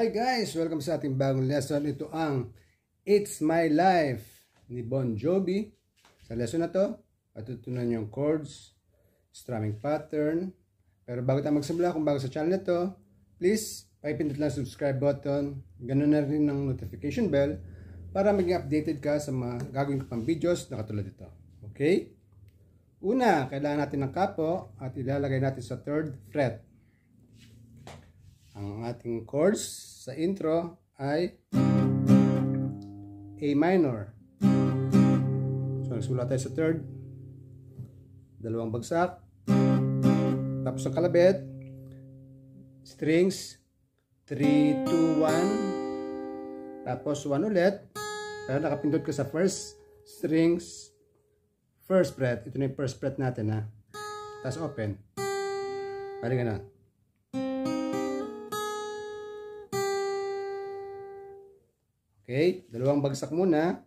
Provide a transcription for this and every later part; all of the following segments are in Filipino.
Hi guys! Welcome sa ating bagong lesson. Ito ang It's My Life ni Bon Jovi. Sa lesson na to, matutunan yung chords, strumming pattern. Pero bago tayo magsimula, kung bago sa channel na to, please, pakipindot lang subscribe button. Ganun na rin ang notification bell para maging updated ka sa mga gagawin ko pang videos na katulad ito. Okay? Una, kailangan natin ng kapo at ilalagay natin sa 3rd fret. Ang ating chords sa intro ay A minor. So, nagsulat tayo sa 3rd. Dalawang bagsak. Tapos ang kalabit. Strings. 3, 2, 1. Tapos 1 ulit. Pero nakapindot ka sa 1st strings. 1st fret. Ito na yung 1st fret natin ha. Tapos open. Parang ganun. Okay, dalawang bagsak muna.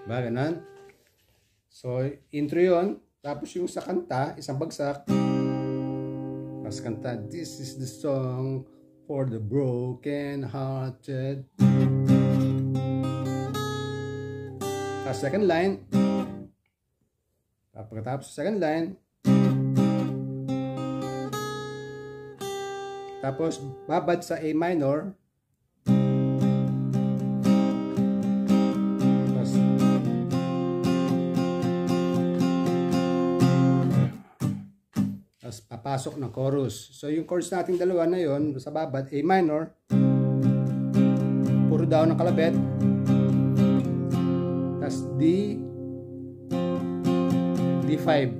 Ba, ganun. So, intro yun. Tapos yung sa kanta, isang bagsak. Tapos kanta, this is the song for the broken hearted. Tapos second line. Pagkatapos sa second line, tapos babad sa A minor, tapos papasok ng chorus. So yung chords nating dalawa na yon sa babad, A minor, puro down ng kalabit, tapos D5.